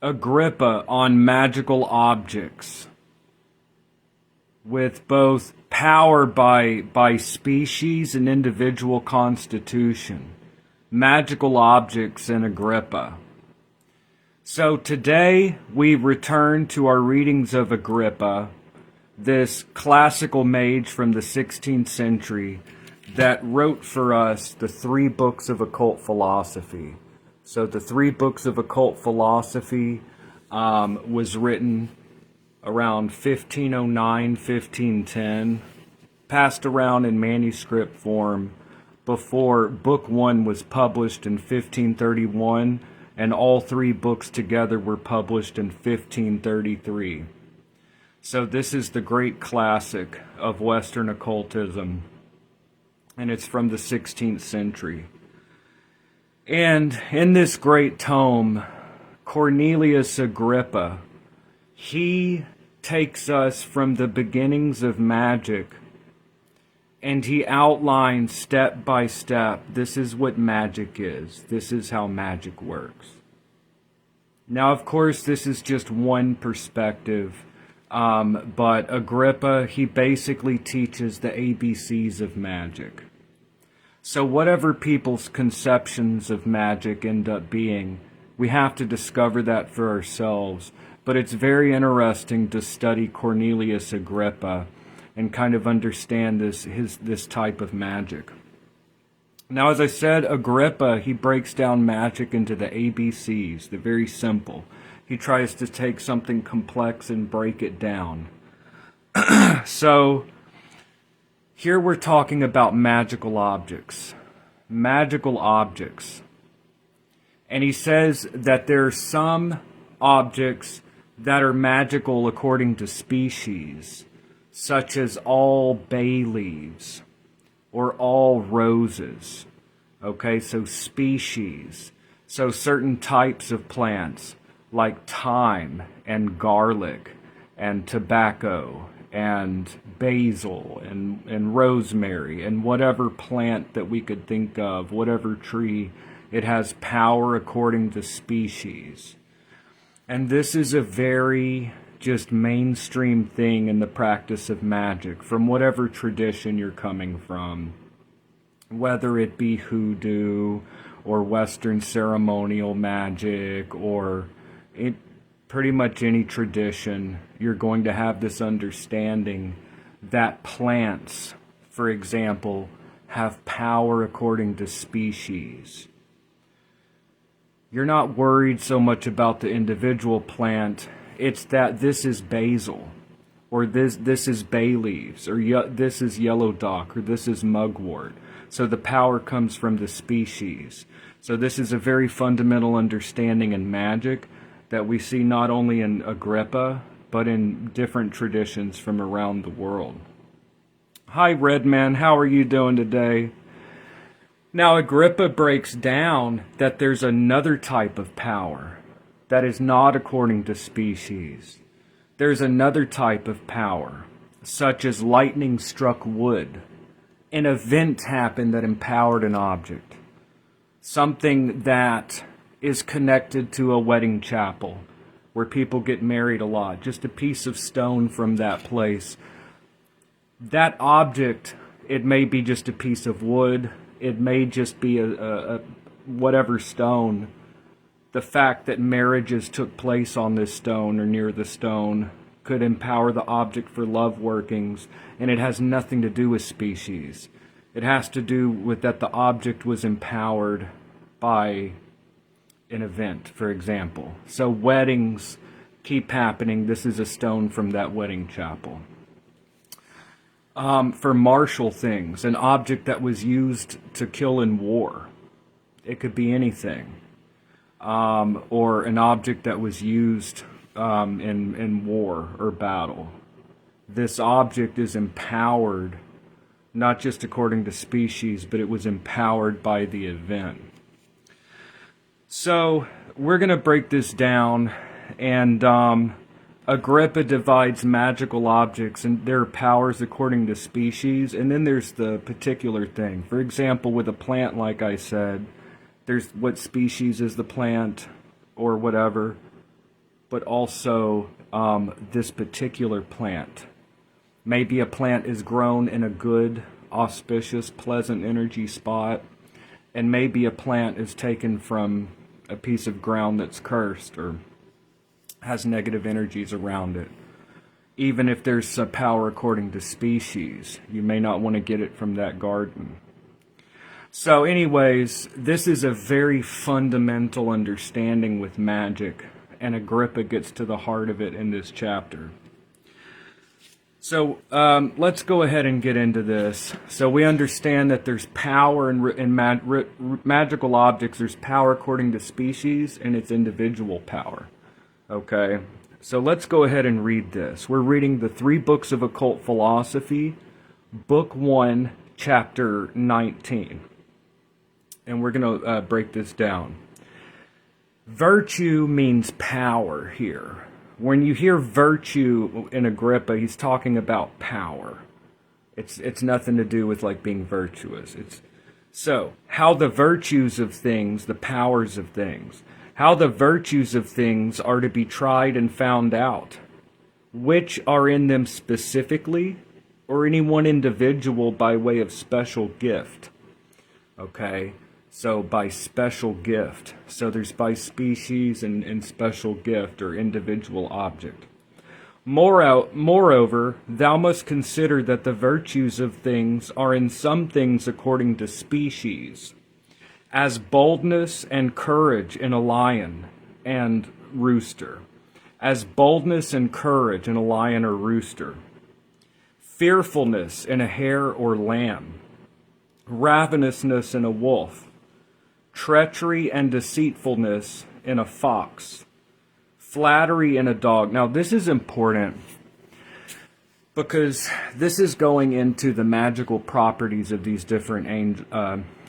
Agrippa on magical objects, with both power by species and individual constitution. Magical objects in Agrippa. So today we return to our readings of Agrippa, this classical mage from the 16th century that wrote for us the 3 books of occult philosophy. So the 3 books of occult philosophy was written around 1509, 1510, passed around in manuscript form before Book 1 was published in 1531, and all 3 books together were published in 1533. So this is the great classic of Western occultism, and it's from the 16th century. And in this great tome, Cornelius Agrippa, he takes us from the beginnings of magic, and he outlines step by step, this is what magic is. This is how magic works. Now, of course, this is just one perspective, but Agrippa, he basically teaches the ABCs of magic. So whatever people's conceptions of magic end up being, we have to discover that for ourselves. But it's very interesting to study Cornelius Agrippa and kind of understand this type of magic. Now, as I said, Agrippa, he breaks down magic into the ABCs, the very simple. He tries to take something complex and break it down. So, here we're talking about magical objects. Magical objects. And he says that there are some objects that are magical according to species, such as all bay leaves or all roses. Okay, so species. So certain types of plants like thyme and garlic and tobacco and basil and rosemary and whatever plant that we could think of, whatever tree, it has power according to species. And this is a very just mainstream thing in the practice of magic, from whatever tradition you're coming from, whether it be hoodoo or Western ceremonial magic or pretty much any tradition. You're going to have this understanding that plants, for example, have power according to species. You're not worried so much about the individual plant. It's that this is basil, or this is bay leaves, or this is yellow dock, or this is mugwort. So the power comes from the species. So this is a very fundamental understanding in magic that we see not only in Agrippa, but in different traditions from around the world. Hi, Redman. How are you doing today? Now, Agrippa breaks down that there's another type of power that is not according to species. There's another type of power, such as lightning struck wood. An event happened that empowered an object. Something that is connected to a wedding chapel where people get married a lot. Just a piece of stone from that place. That object, it may be just a piece of wood. It may just be a whatever stone. The fact that marriages took place on this stone or near the stone could empower the object for love workings, and it has nothing to do with species. It has to do with that the object was empowered by an event, for example. So weddings keep happening. This is a stone from that wedding chapel. For martial things, an object that was used to kill in war. It could be anything. Or an object that was used in war or battle. This object is empowered, not just according to species, but it was empowered by the event. So we're going to break this down, and Agrippa divides magical objects and their powers according to species, and then there's the particular thing. For example, with a plant, like I said, there's what species is the plant or whatever. but also this particular plant. Maybe a plant is grown in a good, auspicious, pleasant energy spot, and maybe a plant is taken from a piece of ground that's cursed or has negative energies around it. Even if there's a power according to species, you may not want to get it from that garden. So anyways, this is a very fundamental understanding with magic, and Agrippa gets to the heart of it in this chapter. So let's go ahead and get into this. So we understand that there's power in magical objects. There's power according to species, and it's individual power. Okay, so let's go ahead and read this. We're reading the 3 Books of Occult Philosophy, Book 1, Chapter 19. And we're going to break this down. Virtue means power here. When you hear virtue in Agrippa, he's talking about power. It's nothing to do with like being virtuous. So how the virtues of things, the powers of things, how the virtues of things are to be tried and found out, which are in them specifically, or any one individual by way of special gift. Okay, so by special gift. So there's by species and special gift or individual object. Moreover, thou must consider that the virtues of things are in some things according to species, as boldness and courage in a lion and rooster, as boldness and courage in a lion or rooster, fearfulness in a hare or lamb, ravenousness in a wolf, treachery and deceitfulness in a fox, flattery in a dog. Now this is important because this is going into the magical properties of these different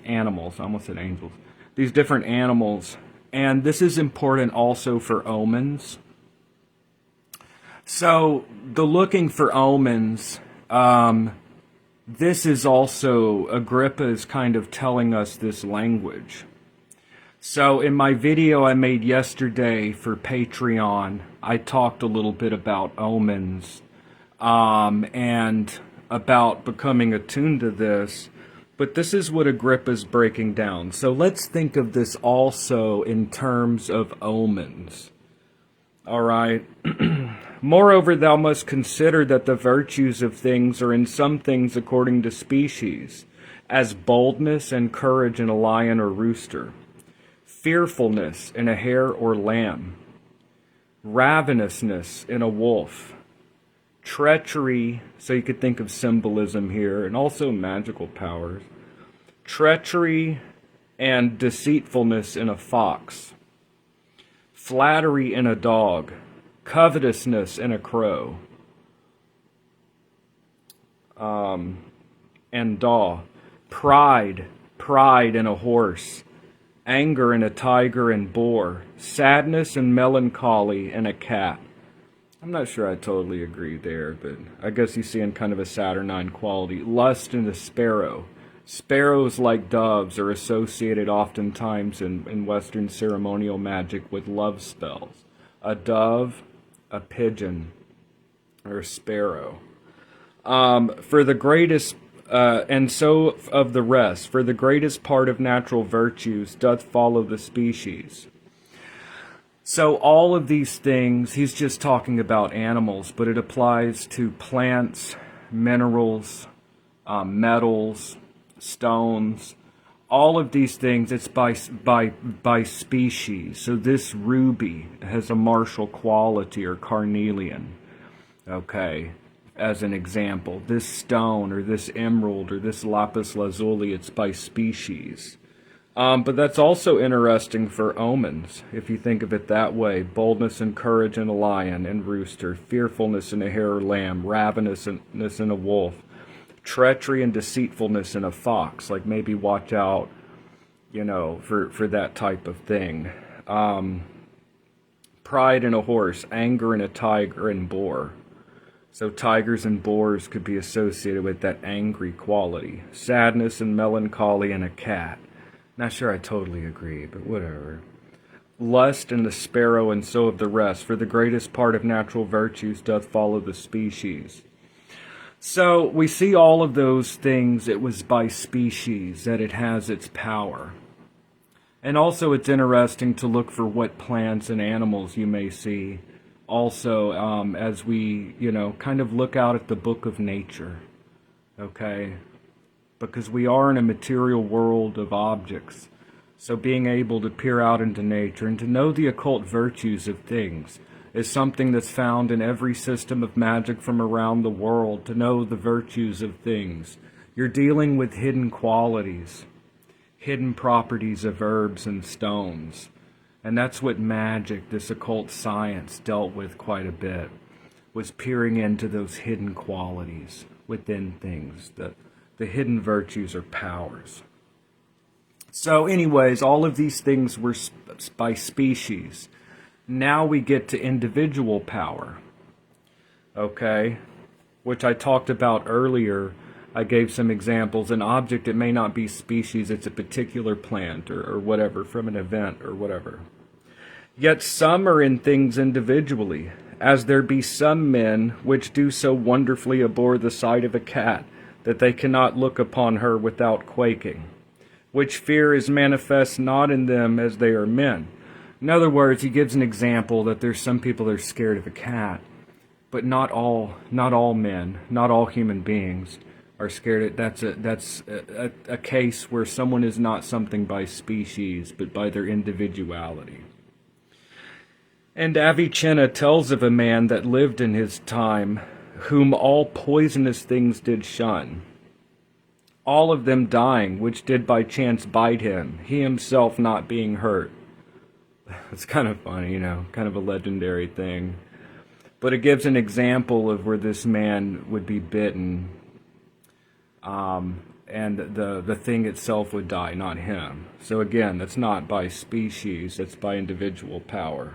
animals. I almost said angels. These different animals. And this is important also for omens. So the looking for omens, this is also, Agrippa is kind of telling us this language. So in my video I made yesterday for Patreon, I talked a little bit about omens and about becoming attuned to this. But this is what Agrippa's breaking down. So let's think of this also in terms of omens. All right. Moreover, thou must consider that the virtues of things are in some things according to species, as boldness and courage in a lion or rooster, fearfulness in a hare or lamb, ravenousness in a wolf, treachery, so you could think of symbolism here, and also magical powers, treachery and deceitfulness in a fox, flattery in a dog, covetousness in a crow, and daw, pride in a horse, anger in a tiger and boar, sadness and melancholy in a cat. I'm not sure I totally agree there, but I guess he's seeing kind of a saturnine quality. Lust in a sparrow. Sparrows, like doves, are associated oftentimes in Western ceremonial magic with love spells. A dove, a pigeon, or a sparrow. For the greatest, and so of the rest, for the greatest part of natural virtues doth follow the species. So all of these things, he's just talking about animals, but it applies to plants, minerals, metals, stones, all of these things. It's by species. So this ruby has a martial quality, or carnelian, okay, as an example. This stone or this emerald or this lapis lazuli, it's by species. But that's also interesting for omens, if you think of it that way. Boldness and courage in a lion and rooster, fearfulness in a hare or lamb, ravenousness in a wolf, treachery and deceitfulness in a fox. Like maybe watch out, for that type of thing. Pride in a horse, anger in a tiger and boar. So tigers and boars could be associated with that angry quality. Sadness and melancholy in a cat. Not sure I totally agree, but whatever. lust in the sparrow, and so of the rest. For the greatest part of natural virtues doth follow the species. So we see all of those things. It was by species that it has its power. And also it's interesting to look for what plants and animals you may see also as we, kind of look out at the book of nature, okay? Because we are in a material world of objects. So being able to peer out into nature and to know the occult virtues of things is something that's found in every system of magic from around the world, to know the virtues of things. You're dealing with hidden qualities, hidden properties of herbs and stones. And that's what magic, this occult science, dealt with quite a bit, was peering into those hidden qualities within things, the hidden virtues or powers. So anyways, all of these things were by species. Now we get to individual power, okay, which I talked about earlier. I gave some examples. An object, it may not be species, it's a particular plant or whatever, from an event or whatever. Yet some are in things individually, as there be some men which do so wonderfully abhor the sight of a cat, that they cannot look upon her without quaking, which fear is manifest not in them as they are men. In other words, he gives an example that there's some people that are scared of a cat, but not all men, not all human beings are scared. That's a case where someone is not something by species, but by their individuality. And Avicenna tells of a man that lived in his time, whom all poisonous things did shun, all of them dying, which did by chance bite him, he himself not being hurt. It's kind of funny, kind of a legendary thing. But it gives an example of where this man would be bitten, and the thing itself would die, not him. So again, that's not by species, that's by individual power.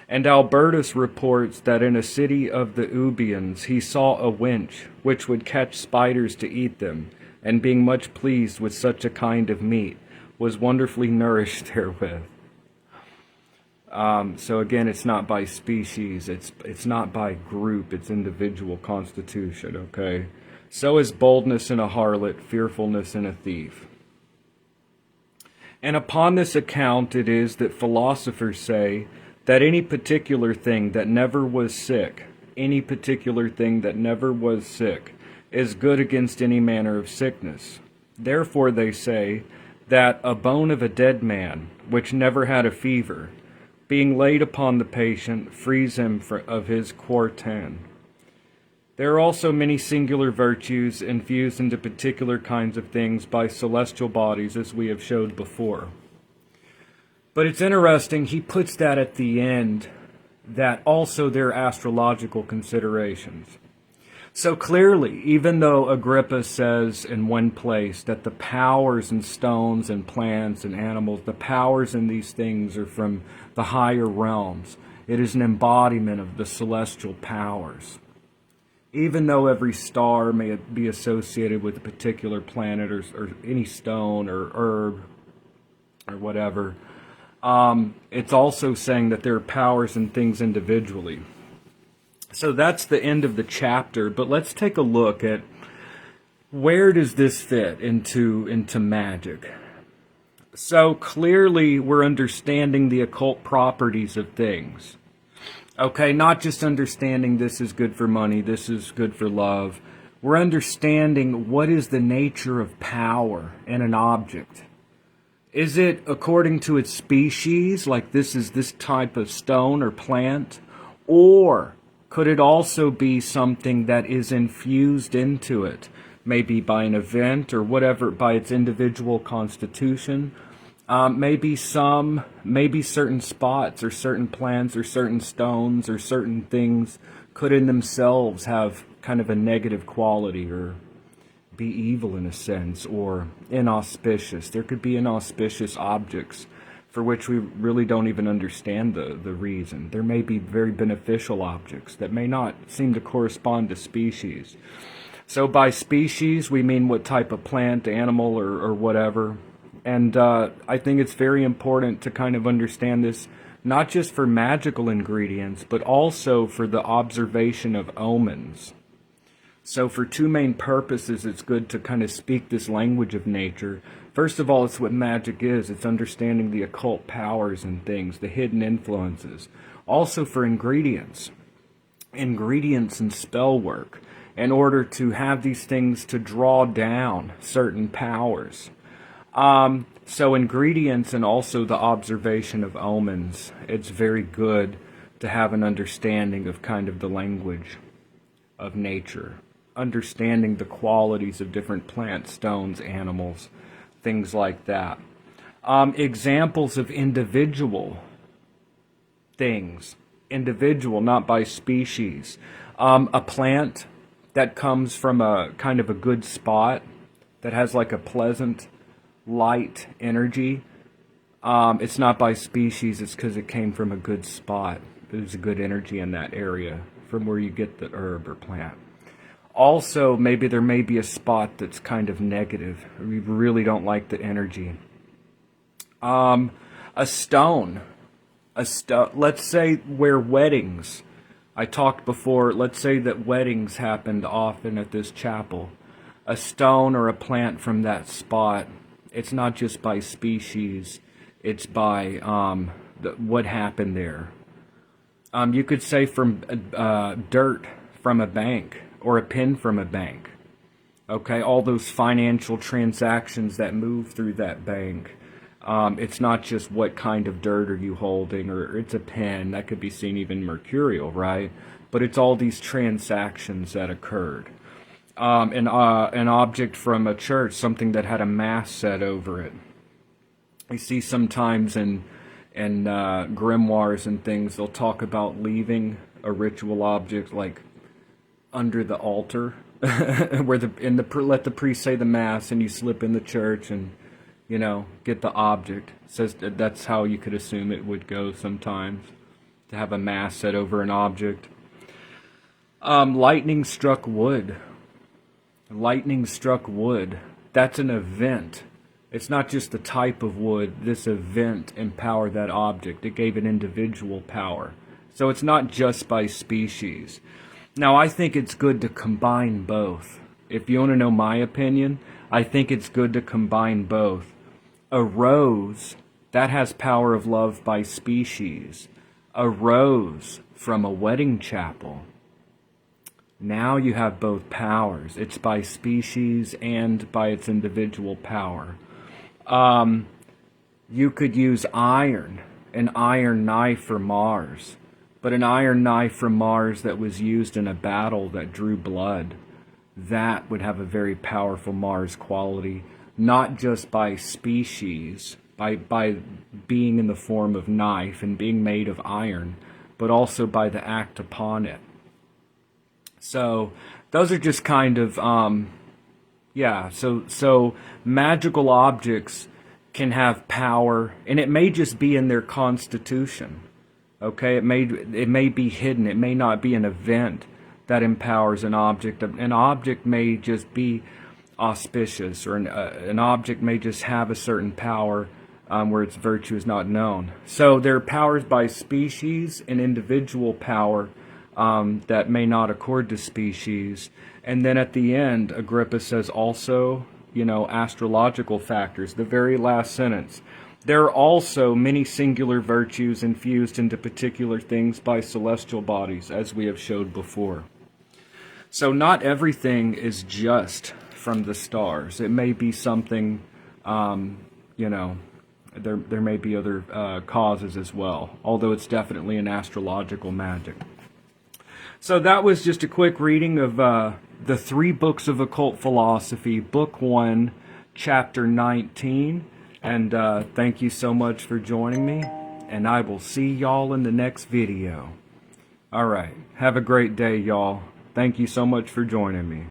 And Albertus reports that in a city of the Ubians he saw a winch, which would catch spiders to eat them, and being much pleased with such a kind of meat, was wonderfully nourished therewith. So again, it's not by species, it's not by group, it's individual constitution, okay? So is boldness in a harlot, fearfulness in a thief. And upon this account it is that philosophers say that any particular thing that never was sick, is good against any manner of sickness. Therefore they say that a bone of a dead man, which never had a fever, being laid upon the patient, frees him of his quartan. There are also many singular virtues infused into particular kinds of things by celestial bodies, as we have showed before. But it's interesting, he puts that at the end, that also there are astrological considerations. So clearly, even though Agrippa says in one place that the powers in stones and plants and animals, the powers in these things are from the higher realms, it is an embodiment of the celestial powers. Even though every star may be associated with a particular planet or any stone or herb or whatever, it's also saying that there are powers in things individually. So that's the end of the chapter, but let's take a look at where does this fit into magic. So clearly we're understanding the occult properties of things. Okay, not just understanding this is good for money, this is good for love. We're understanding what is the nature of power in an object. Is it according to its species, like this is this type of stone or plant? Or could it also be something that is infused into it, maybe by an event or whatever, by its individual constitution? Maybe certain spots or certain plants or certain stones or certain things could in themselves have kind of a negative quality or be evil in a sense or inauspicious. There could be inauspicious objects for which we really don't even understand the reason. There may be very beneficial objects that may not seem to correspond to species. So by species, we mean what type of plant, animal, or whatever. And I think it's very important to kind of understand this, not just for magical ingredients, but also for the observation of omens. So for two main purposes, it's good to kind of speak this language of nature. First of all, it's what magic is. It's understanding the occult powers and things, the hidden influences. Also for ingredients and spell work, in order to have these things to draw down certain powers. So ingredients and also the observation of omens, it's very good to have an understanding of kind of the language of nature, understanding the qualities of different plants, stones, animals, things like that. Examples of individual things, individual, not by species. A plant that comes from a kind of a good spot, that has like a pleasant, light energy. It's not by species, it's because it came from a good spot. There's a good energy in that area from where you get the herb or plant. Also, maybe there may be a spot that's kind of negative. We really don't like the energy. A stone. Let's say where weddings, I talked before, let's say that weddings happened often at this chapel. A stone or a plant from that spot, it's not just by species, it's by what happened there. You could say from dirt from a bank, or a pin from a bank. Okay, all those financial transactions that move through that bank. It's not just what kind of dirt are you holding, or it's a pen, that could be seen even mercurial, right? But it's all these transactions that occurred. An object from a church, something that had a mass set over it. You see sometimes in grimoires and things, they'll talk about leaving a ritual object like under the altar, where let the priest say the mass, and you slip in the church and get the object. It says that's how you could assume it would go sometimes, to have a mass set over an object. Lightning struck wood. Lightning struck wood. That's an event. It's not just the type of wood. This event empowered that object. It gave an individual power. So it's not just by species. Now, I think it's good to combine both. If you want to know my opinion, I think it's good to combine both. A rose, that has power of love by species. A rose from a wedding chapel. Now you have both powers. It's by species and by its individual power. You could use iron, an iron knife for Mars. But an iron knife from Mars that was used in a battle that drew blood, that would have a very powerful Mars quality, not just by species, by being in the form of knife and being made of iron, but also by the act upon it. So those are just kind of, so magical objects can have power, and it may just be in their constitution. Okay, it may be hidden. It may not be an event that empowers an object. An object may just be auspicious, or an object may just have a certain power where its virtue is not known. So there are powers by species and individual power that may not accord to species. And then at the end, Agrippa says also, astrological factors, the very last sentence. There are also many singular virtues infused into particular things by celestial bodies, as we have showed before. So not everything is just from the stars. It may be something, there may be other causes as well, although it's definitely an astrological magic. So that was just a quick reading of the 3 books of occult philosophy, Book 1, Chapter 19. And thank you so much for joining me, and I will see y'all in the next video. All right, have a great day, y'all. Thank you so much for joining me.